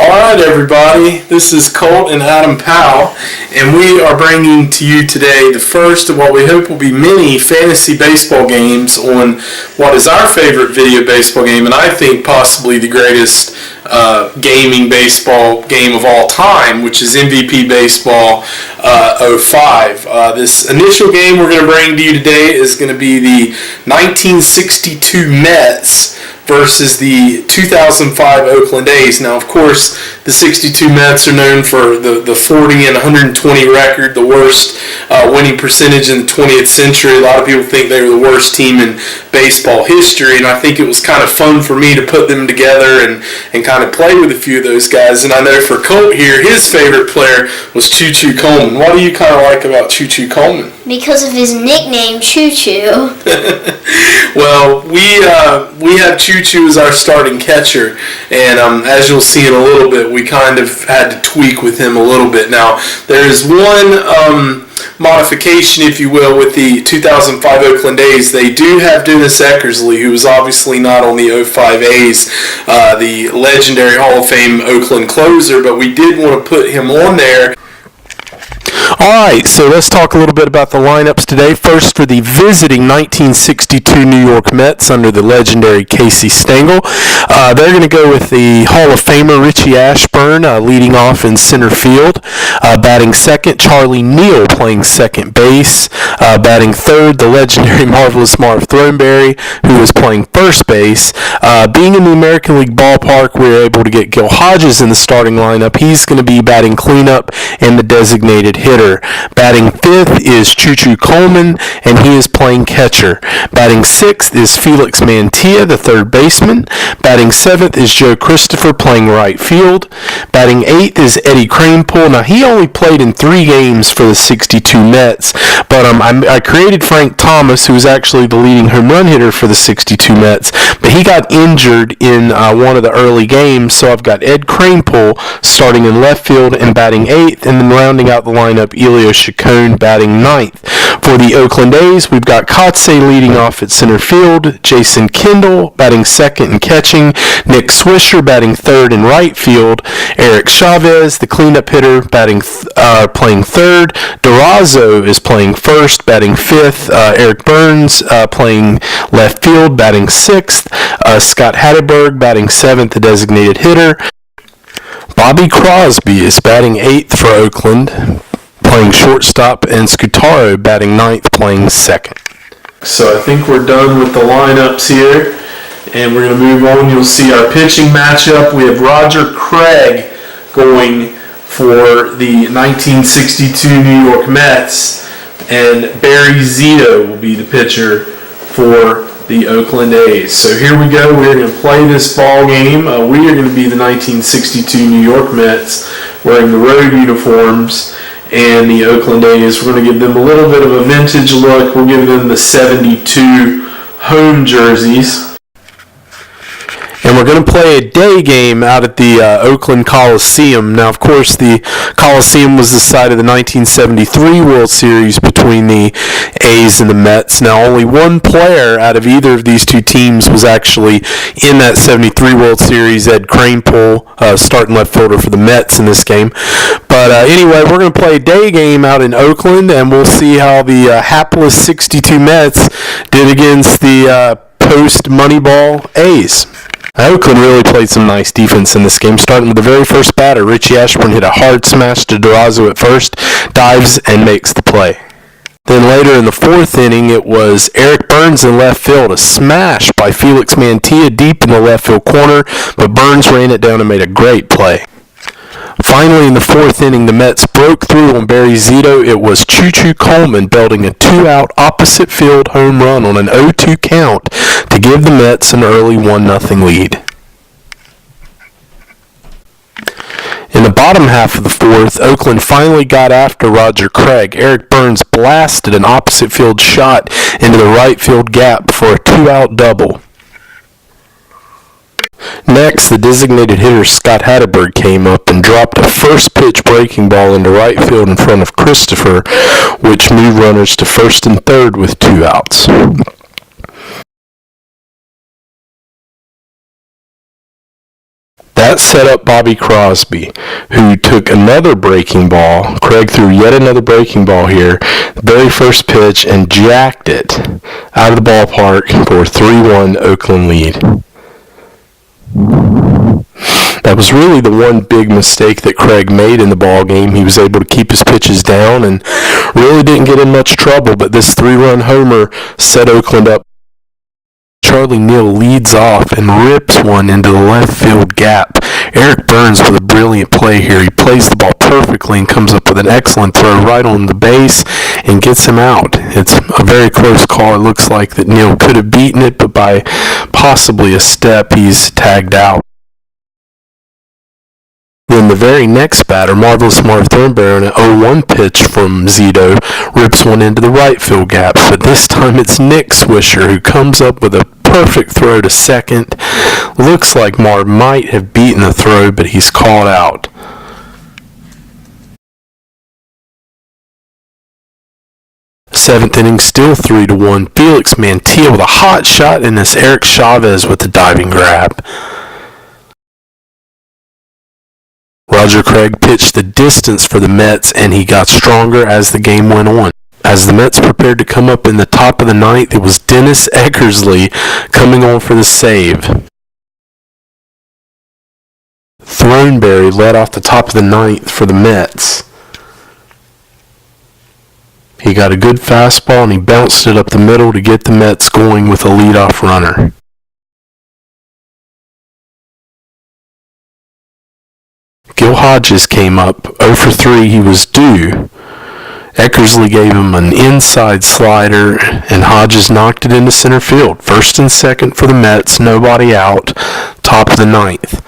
Alright everybody, this is Colt and Adam Powell, and we are bringing to you today the first of what we hope will be many fantasy baseball games on what is our favorite video baseball game, and I think possibly the greatest gaming baseball game of all time, which is MVP Baseball 05. This initial game we're going to bring to you today is going to be the 1962 Mets versus the 2005 Oakland A's. Now, of course, the 62 Mets are known for the 40 and 120 record, the worst winning percentage in the 20th century. A lot of people think they were the worst team in baseball history, and I think it was kind of fun for me to put them together and kind of play with a few of those guys. And I know for Colt here, his favorite player was Choo Choo Coleman. What do you kind of like about Choo Choo Coleman? Because of his nickname, Choo Choo. Well, we have Choo Choo as our starting catcher, and as you'll see in a little bit, we kind of had to tweak with him a little bit. Now, there is one modification, if you will, with the 2005 Oakland A's. They do have Dennis Eckersley, who was obviously not on the 05 A's, the legendary Hall of Fame Oakland closer, but we did want to put him on there. Alright, so let's talk a little bit about the lineups today. First, for the visiting 1962 New York Mets under the legendary Casey Stengel. They're going to go with the Hall of Famer Richie Ashburn leading off in center field. Batting second, Charlie Neal playing second base. Batting third, the legendary Marvelous Marv Throneberry, who was playing first base. Being in the American League ballpark, we were able to get Gil Hodges in the starting lineup. He's going to be batting cleanup and the designated hitter. Batting fifth is Choo Choo Coleman, and he is playing catcher. Batting sixth is Felix Mantilla, the third baseman. Batting seventh is Joe Christopher playing right field. Batting eighth is Eddie Kranepool. Now, he only played in 3 games for the 62 Mets, but I created Frank Thomas, who was actually the leading home run hitter for the 62 Mets, but he got injured in one of the early games, so I've got Ed Kranepool starting in left field and batting eighth, and then rounding out the lineup, Elio Chacon batting ninth. For the Oakland A's, we've got Kotsay leading off at center field, Jason Kendall batting second and catching, Nick Swisher batting third and right field, Eric Chavez, the cleanup hitter, playing third, Durazo is playing first, batting fifth, Eric Burns playing left field, batting sixth, Scott Hatteberg batting seventh, the designated hitter. Bobby Crosby is batting eighth for Oakland, playing shortstop, and Scutaro batting ninth, playing second. So I think we're done with the lineups here, and we're going to move on. You'll see our pitching matchup. We have Roger Craig going for the 1962 New York Mets, and Barry Zito will be the pitcher for the Oakland A's. So here we go. We're going to play this ball game. We are going to be the 1962 New York Mets wearing the road uniforms, and the Oakland A's, we're going to give them a little bit of a vintage look. We'll give them the 72 home jerseys. And we're going to play a day game out at the Oakland Coliseum. Now, of course, the Coliseum was the site of the 1973 World Series between the A's and the Mets. Now, only one player out of either of these two teams was actually in that 73 World Series, Ed Kranepool, starting left fielder for the Mets in this game. But anyway, we're going to play a day game out in Oakland, and we'll see how the hapless 62 Mets did against the post-Moneyball A's. Oakland really played some nice defense in this game, starting with the very first batter. Richie Ashburn hit a hard smash to Durazo at first, dives, and makes the play. Then later in the fourth inning, it was Eric Burns in left field, a smash by Felix Mantilla deep in the left field corner, but Burns ran it down and made a great play. Finally, in the fourth inning, the Mets broke through on Barry Zito. It was Choo Choo Coleman belting a 2-out opposite field home run on an 0-2 count to give the Mets an early 1-0 lead. In the bottom half of the fourth, Oakland finally got after Roger Craig. Eric Burns blasted an opposite field shot into the right field gap for a 2-out double. Next, the designated hitter Scott Hatteberg came up and dropped a first pitch breaking ball into right field in front of Christopher, which moved runners to first and third with 2 outs. That set up Bobby Crosby, who took another breaking ball. Craig threw yet another breaking ball here, the very first pitch, and jacked it out of the ballpark for a 3-1 Oakland lead. That was really the one big mistake that Craig made in the ball game. He was able to keep his pitches down and really didn't get in much trouble, but this 3-run homer set Oakland up. Charlie Neal leads off and rips one into the left field gap. Eric Burns with a brilliant play here. He plays the ball perfectly and comes up with an excellent throw right on the base and gets him out. It's a very close call. It looks like that Neal could have beaten it, but by possibly a step, he's tagged out. Then the very next batter, Marvelous Marv Thornberry, on an 0-1 pitch from Zito, rips one into the right field gap. But this time it's Nick Swisher who comes up with a perfect throw to second. Looks like Marv might have beaten the throw, but he's called out. Seventh inning, still 3-1. Felix Mantilla with a hot shot, and this Eric Chavez with the diving grab. Roger Craig pitched the distance for the Mets, and he got stronger as the game went on. As the Mets prepared to come up in the top of the ninth, it was Dennis Eckersley coming on for the save. Thornberry led off the top of the ninth for the Mets. He got a good fastball, and he bounced it up the middle to get the Mets going with a leadoff runner. Gil Hodges came up 0 for 3. He was due. Eckersley gave him an inside slider, and Hodges knocked it into center field. First and second for the Mets, nobody out, top of the ninth.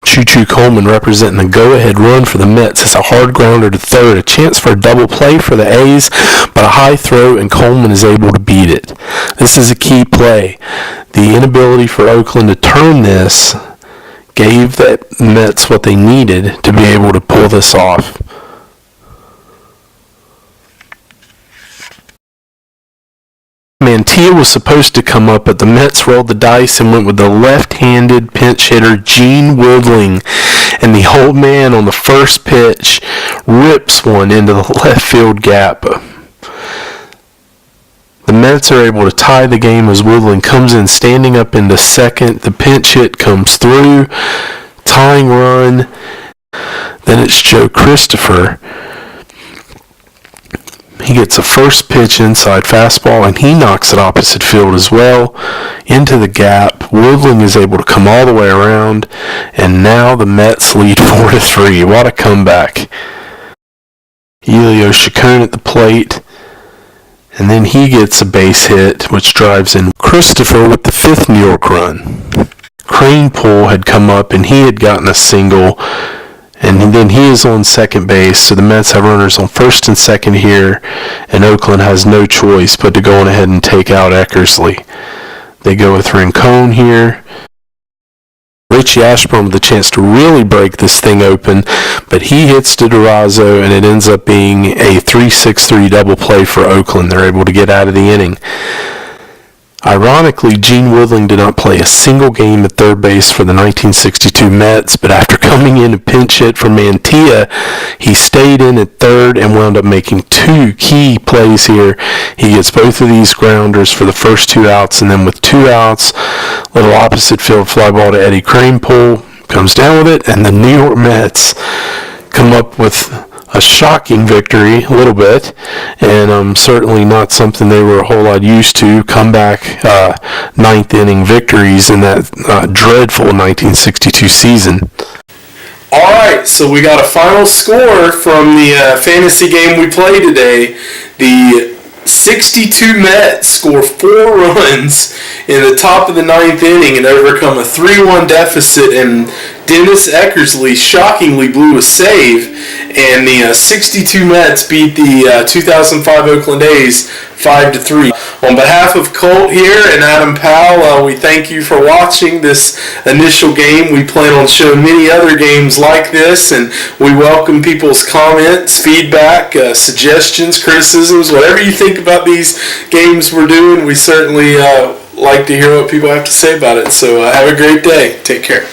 Choo-Choo Coleman representing the go-ahead run for the Mets as a hard grounder to third, a chance for a double play for the A's, but a high throw, and Coleman is able to beat it. This is a key play. The inability for Oakland to turn this gave the Mets what they needed to be able to pull this off. Mantilla was supposed to come up, but the Mets rolled the dice and went with the left-handed pinch hitter Gene Woodling, and the old man on the first pitch rips one into the left field gap. The Mets are able to tie the game as Woodling comes in standing up into second. The pinch hit comes through, tying run. Then it's Joe Christopher. He gets a first pitch inside fastball, and he knocks it opposite field as well into the gap. Woodling is able to come all the way around, and now the Mets lead 4-3. What a comeback. Elio Chacon at the plate, and then he gets a base hit, which drives in Christopher with the fifth New York run. Cranepool had come up, and he had gotten a single, and then he is on second base, so the Mets have runners on first and second here, and Oakland has no choice but to go on ahead and take out Eckersley. They go with Rincon here. Richie Ashburn with a chance to really break this thing open, but he hits to Durazo, and it ends up being a 3-6-3 double play for Oakland. They're able to get out of the inning. Ironically, Gene Woodling did not play a single game at third base for the 1962 Mets, but after coming in to pinch hit for Mantilla, he stayed in at third and wound up making two key plays here. He gets both of these grounders for the first two outs, and then with two outs, little opposite field fly ball to Eddie Cranepool, comes down with it, and the New York Mets come up with a shocking victory, a little bit, and certainly not something they were a whole lot used to. Comeback ninth inning victories in that dreadful 1962 season. All right, so we got a final score from the fantasy game we played today. The 62 Mets score 4 runs in the top of the ninth inning and overcome a 3-1 deficit and Dennis Eckersley shockingly blew a save, and the 62 Mets beat the 2005 Oakland A's 5-3. On behalf of Colt here and Adam Powell, we thank you for watching this initial game. We plan on showing many other games like this, and we welcome people's comments, feedback, suggestions, criticisms, whatever you think about these games we're doing. We certainly like to hear what people have to say about it. So have a great day. Take care.